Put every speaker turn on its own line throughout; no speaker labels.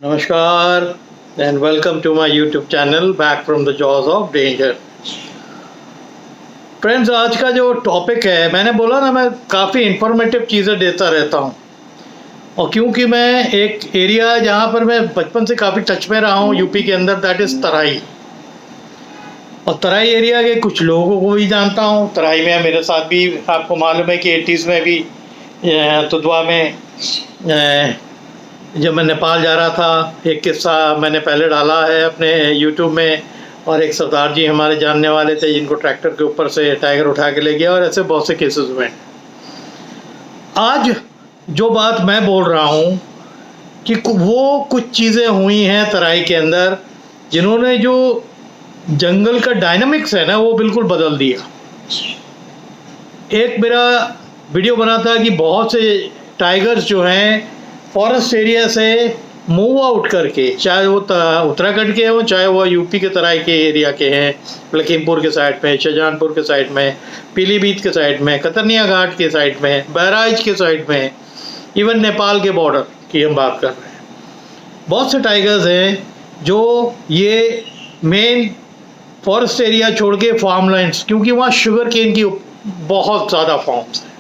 नमस्कार and welcome to my YouTube channel back from the jaws of danger. Friends, आज का जो topic है, मैंने बोला ना, मैं काफ़ी इंफॉर्मेटिव चीज़ें देता रहता हूँ। और क्योंकि मैं एक एरिया जहाँ पर मैं बचपन से काफ़ी टच में रहा हूँ यूपी के अंदर, दैट इज़ तराई। और तराई एरिया के कुछ लोगों को भी जानता हूँ। तराई में मेरे साथ भी, आपको मालूम है कि 80s में भी तुदवा में जब मैं नेपाल जा रहा था, एक किस्सा मैंने पहले डाला है अपने यूट्यूब में। और एक सरदार जी हमारे जानने वाले थे जिनको ट्रैक्टर के ऊपर से टाइगर उठा के ले गया, और ऐसे बहुत से केसेस हुए। आज जो बात मैं बोल रहा हूँ कि वो कुछ चीज़ें हुई हैं तराई के अंदर जिन्होंने जो जंगल का डायनामिक्स है ना, वो बिल्कुल बदल दिया। एक मेरा वीडियो बना था कि बहुत से टाइगर्स जो हैं फॉरेस्ट एरिया से मूव आउट करके, चाहे वो उत्तराखंड के हों, चाहे वो यूपी के तराई के एरिया के हैं, लखीमपुर के साइड में, शाहजहांपुर के साइड में, पीलीभीत के साइड में, कतरनिया घाट के साइड में, बहराइच के साइड में, इवन नेपाल के बॉर्डर की हम बात कर रहे हैं। बहुत से टाइगर्स हैं जो ये मेन फॉरेस्ट एरिया छोड़ के फार्मलैंड्स, क्योंकि वहाँ शुगर केन की बहुत ज़्यादा फार्म्स हैं,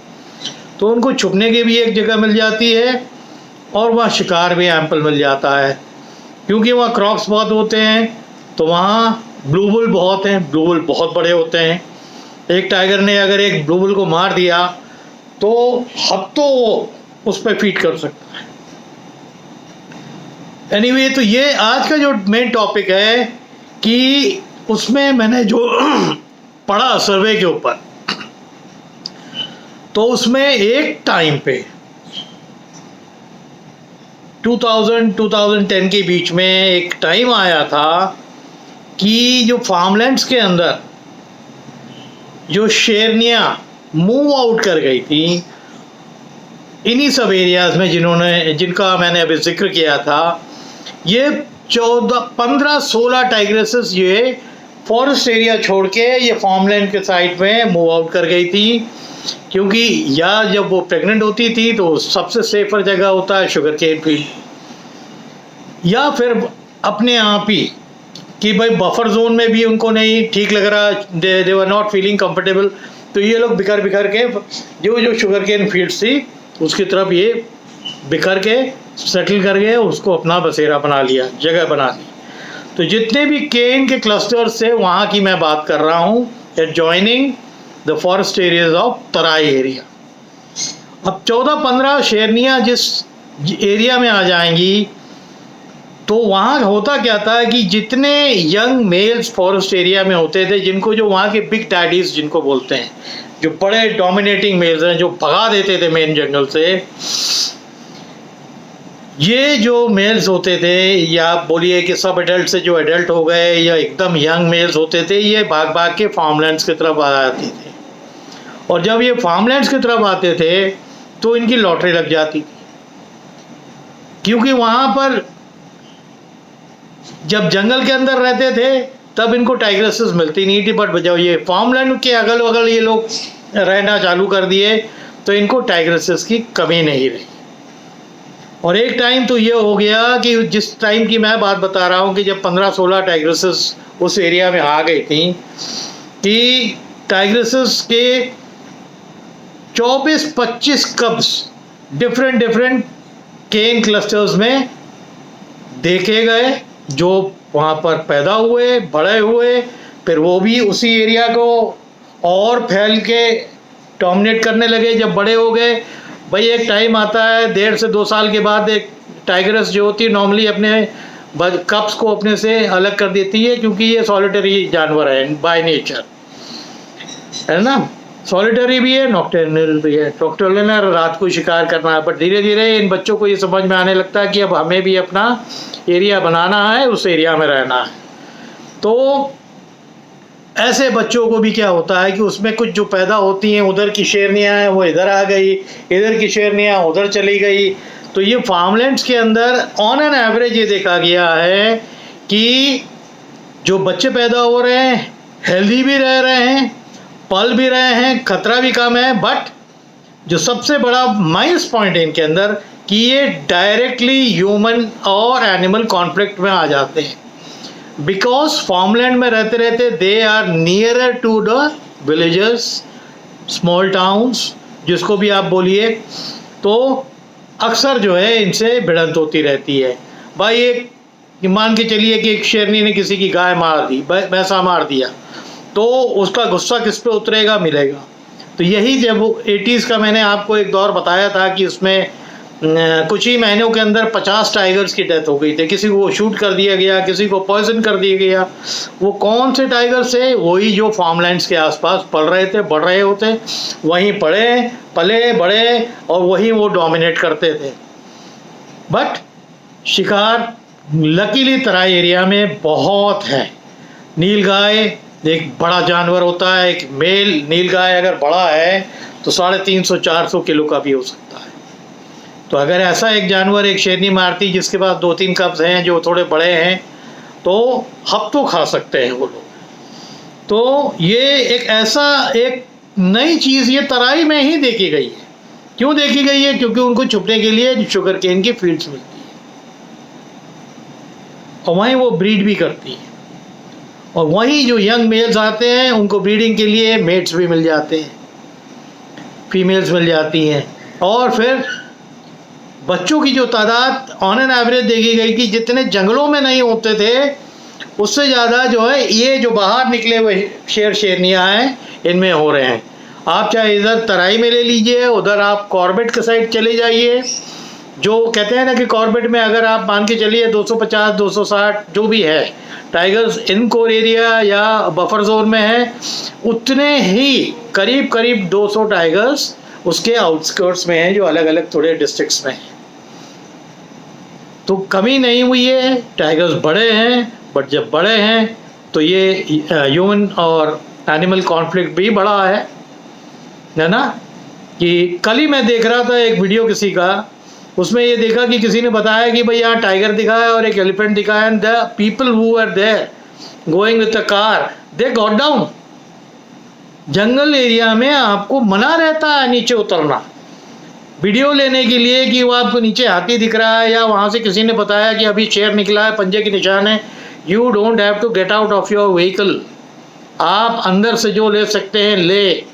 तो उनको छुपने की भी एक जगह मिल जाती है और वहाँ शिकार भी एम्पल मिल जाता है। क्योंकि वहाँ क्रॉक्स बहुत होते हैं, तो वहाँ ब्लू बुल बहुत हैं। ब्लू बुल बहुत बड़े होते हैं। एक टाइगर ने अगर एक ब्लू बुल को मार दिया तो हफ्तों वो उस पर फीड कर सकता है। एनीवे, तो ये आज का जो मेन टॉपिक है कि उसमें मैंने जो पढ़ा सर्वे के ऊपर, तो उसमें एक टाइम पे 2000-2010 के बीच में एक टाइम आया था कि जो फार्मलैंड्स के अंदर जो शेरनियाँ मूव आउट कर गई थी, इन्हीं सब एरियाज़ में जिनका मैंने अभी जिक्र किया था, ये 15-16 टाइग्रेसेस ये फॉरेस्ट एरिया छोड़ के ये फार्मलैंड के साइड में मूव आउट कर गई थी। क्योंकि या जब वो प्रेग्नेंट होती थी तो सबसे सेफर जगह होता है शुगर केन फील्ड, या फिर अपने आप ही कि भाई बफर जोन में भी उनको नहीं ठीक लग रहा, दे वर नॉट फीलिंग कंफर्टेबल, तो ये लोग बिखर के जो शुगर केन फील्ड्स थी उसकी तरफ ये बिखर के सेटल कर गए, उसको अपना बसेरा बना लिया, जगह बना ली। तो जितने भी केन के क्लस्टर्स थे वहाँ की मैं बात कर रहा हूँ, adjoining the forest areas of Terai area. अब 14-15 शेरनियाँ जिस एरिया में आ जाएंगी, तो वहाँ होता क्या था कि जितने यंग मेल्स फॉरेस्ट एरिया में होते थे, जिनको जो वहाँ के बिग डैडीज जिनको बोलते हैं, जो बड़े डोमिनेटिंग मेल्स हैं, जो भगा देते थे मेन जंगल से, ये जो मेल्स होते थे, या बोलिए कि सब एडल्ट से जो एडल्ट हो गए या एकदम यंग मेल्स होते थे, ये भाग भाग के फार्मलैंड्स की तरफ आ जाते थे। और जब ये फार्मलैंड्स की तरफ आते थे तो इनकी लॉटरी लग जाती थी, क्योंकि वहाँ पर जब जंगल के अंदर रहते थे तब इनको टाइग्रेसेस मिलती नहीं थी, बट जब ये फार्मलैंड के अगल बगल ये लोग रहना चालू कर दिए तो इनको टाइग्रेसेस की कमी नहीं रही। और एक टाइम तो ये हो गया कि जिस टाइम की मैं बात बता रहा हूँ कि जब 15-16 टाइग्रेसेस उस एरिया में आ गई थी, कि टाइग्रेसेस के 24-25 कब्स डिफरेंट केन क्लस्टर्स में देखे गए, जो वहाँ पर पैदा हुए, बड़े हुए, फिर वो भी उसी एरिया को और फैल के डोमिनेट करने लगे। जब बड़े हो गए, भाई एक टाइम आता है 1.5 से 2 साल के बाद एक टाइग्रेस जो होती है नॉर्मली अपने कप्स को अपने से अलग कर देती है, क्योंकि ये सॉलिटरी जानवर है बाय नेचर, है ना। सॉलिटरी भी है, नॉक्टर्नल भी है। नॉक्टर्नल रात को शिकार करना है, पर धीरे धीरे इन बच्चों को ये समझ में आने लगता है कि अब हमें भी अपना एरिया बनाना है, उस एरिया में रहना है। तो ऐसे बच्चों को भी क्या होता है कि उसमें कुछ जो पैदा होती हैं, उधर की शेरनियाँ हैं वो इधर आ गई, इधर की शेरनियाँ उधर चली गई। तो ये फार्मलैंड्स के अंदर ऑन एन एवरेज ये देखा गया है कि जो बच्चे पैदा हो रहे हैं हेल्दी भी रह रहे हैं, पल भी रहे हैं, खतरा भी कम है। बट जो सबसे बड़ा माइनस पॉइंट है इनके अंदर कि ये डायरेक्टली ह्यूमन और एनिमल कॉन्फ्लिक्ट में आ जाते हैं, बिकॉज फार्मलैंड में रहते रहते they are nearer to the villages, small towns, जिसको भी आप बोलिए, तो अक्सर जो है इनसे भिड़ंत होती रहती है। भाई एक मान के चलिए कि एक शेरनी ने किसी की गाय मार दी, भैंसा मार दिया, तो उसका गुस्सा किस पे उतरेगा, मिलेगा। तो यही जब वो 80s का मैंने आपको एक दौर बताया था कि उसमें कुछ ही महीनों के अंदर 50 टाइगर्स की डेथ हो गई थी, किसी को शूट कर दिया गया, किसी को पॉइजन कर दिया गया। वो कौन से टाइगर्स थे? वही जो फार्मलैंड्स के आसपास पल रहे थे, बढ़ रहे होते, वहीं पले बड़े और वहीं वो डोमिनेट करते थे। बट शिकार लकीली तराई एरिया में बहुत है। नीलगाय एक बड़ा जानवर होता है, एक मेल नीलगाय अगर बड़ा है तो 350-400 किलो का भी हो सकता है। तो अगर ऐसा एक जानवर एक शेरनी मारती जिसके पास 2-3 कब्ज हैं जो थोड़े बड़े हैं, तो हफ्तों खा सकते हैं वो लोग। तो ये एक ऐसा एक नई चीज़ ये तराई में ही देखी गई है। क्यों देखी गई है? क्योंकि उनको छुपने के लिए शुगर केन की फील्ड्स मिलती है और वहीं वो ब्रीड भी करती है, और वहीं जो यंग मेल्स आते हैं उनको ब्रीडिंग के लिए मेट्स भी मिल जाते हैं, फीमेल्स मिल जाती हैं। और फिर बच्चों की जो तादाद ऑन एन एवरेज देखी गई कि जितने जंगलों में नहीं होते थे उससे ज़्यादा जो है ये जो बाहर निकले हुए शेरनियाँ हैं इनमें हो रहे हैं। आप चाहे इधर तराई में ले लीजिए, उधर आप कॉर्बेट के साइड चले जाइए। जो कहते हैं ना कि कॉर्बेट में अगर आप मान के चलिए 250-260 जो भी है टाइगर्स इन कोर एरिया या बफर जोन में है, उतने ही करीब 200 टाइगर्स उसके आउटस्कर्ट्स में हैं जो अलग अलग थोड़े डिस्ट्रिक्ट्स में हैं। तो कमी नहीं हुई है, टाइगर्स बड़े हैं, बट जब बड़े हैं तो ये ह्यूमन और एनिमल कॉन्फ्लिक्ट भी बड़ा है ना। कि कल ही मैं देख रहा था एक वीडियो किसी का, उसमें ये देखा कि किसी ने बताया कि भाई यहाँ टाइगर दिखा है और एक एलिफेंट दिखा है, and the people who are there going with the car they got down. जंगल एरिया में आपको मना रहता है नीचे उतरना वीडियो लेने के लिए कि वो आपको नीचे हाथी दिख रहा है या वहाँ से किसी ने बताया कि अभी शेर निकला है, पंजे के निशान है। You don't have to get out of your vehicle. आप अंदर से जो ले सकते हैं ले।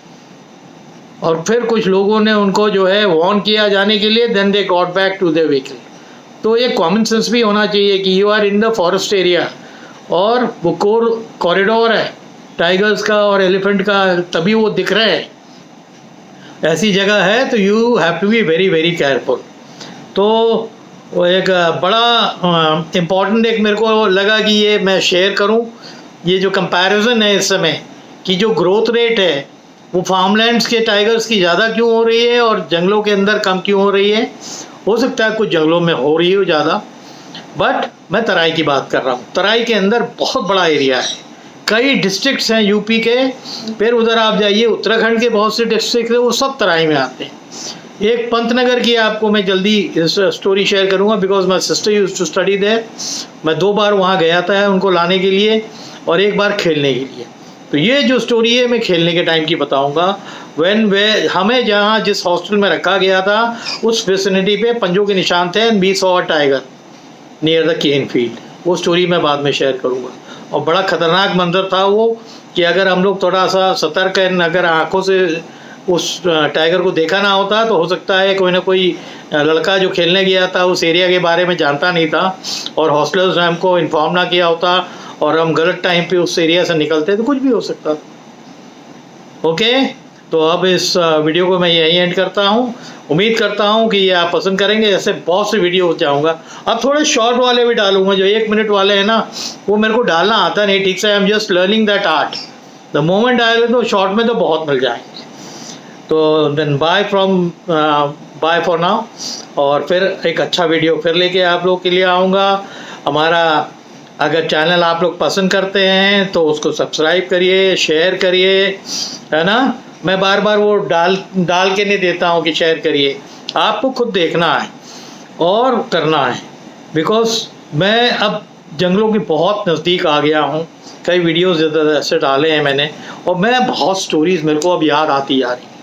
और फिर कुछ लोगों ने उनको जो है वार्न किया जाने के लिए, then they got back to their vehicle. तो ये कॉमन सेंस भी होना चाहिए कि you are in the forest area और वो कॉरिडोर है टाइगर्स का और एलिफेंट का, तभी वो दिख रहे हैं। ऐसी जगह है तो you have to be very very careful. तो वो एक बड़ा इम्पॉर्टेंट एक मेरे को लगा कि ये मैं शेयर करूं। ये जो कंपैरिजन है इस समय कि जो ग्रोथ रेट है वो फार्मलैंड्स के टाइगर्स की ज़्यादा क्यों हो रही है और जंगलों के अंदर कम क्यों हो रही है। हो सकता है कुछ जंगलों में हो रही हो ज़्यादा, बट मैं तराई की बात कर रहा हूँ। तराई के अंदर बहुत बड़ा एरिया है, कई डिस्ट्रिक्ट्स हैं यूपी के, फिर उधर आप जाइए उत्तराखंड के बहुत से डिस्ट्रिक्ट हैं, वो सब तराई में आते हैं। एक पंतनगर की आपको मैं जल्दी स्टोरी शेयर करूंगा, because my sister used to study there. मैं 2 बार वहाँ गया था उनको लाने के लिए और 1 बार खेलने के लिए। तो ये जो स्टोरी है मैं खेलने के टाइम की बताऊंगा। हमें जहाँ जिस हॉस्टल में रखा गया था उस विसिनिटी पे पंजों के निशान थे and we saw a tiger near the cane field. वो स्टोरी मैं बाद में शेयर करूँगा। और बड़ा ख़तरनाक मंजर था वो कि अगर हम लोग थोड़ा सा सतर्क हैं, अगर आंखों से उस टाइगर को देखा ना होता तो हो सकता है कोई ना कोई लड़का जो खेलने गया था उस एरिया के बारे में जानता नहीं था और हॉस्टलर्स ने हमको इन्फॉर्म ना किया होता और हम गलत टाइम पे उस एरिया से निकलते तो कुछ भी हो सकता था। ओके, तो अब इस वीडियो को मैं यहीं एंड करता हूँ। उम्मीद करता हूँ कि ये आप पसंद करेंगे। ऐसे बहुत से वीडियो जाऊँगा, अब थोड़े शॉर्ट वाले भी डालूंगा। जो 1 मिनट वाले हैं ना वो मेरे को डालना आता नहीं ठीक से, I am just learning that art. The moment डाले तो शॉर्ट में तो बहुत मिल जाएंगे। तो देन बाय फॉर नाउ, और फिर एक अच्छा वीडियो फिर लेके आप लोग के लिए आऊँगा। हमारा अगर चैनल आप लोग पसंद करते हैं तो उसको सब्सक्राइब करिए, शेयर करिए, है ना। मैं बार बार वो डाल के नहीं देता हूँ कि शेयर करिए, आपको खुद देखना है और करना है। बिकॉज मैं अब जंगलों के बहुत नज़दीक आ गया हूँ। कई वीडियोस ऐसे डाले हैं मैंने और मैं बहुत स्टोरीज़ मेरे को अब याद आती जा रही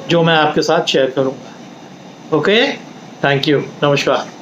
जो मैं आपके साथ शेयर करूँगा। ओके, थैंक यू, नमस्कार।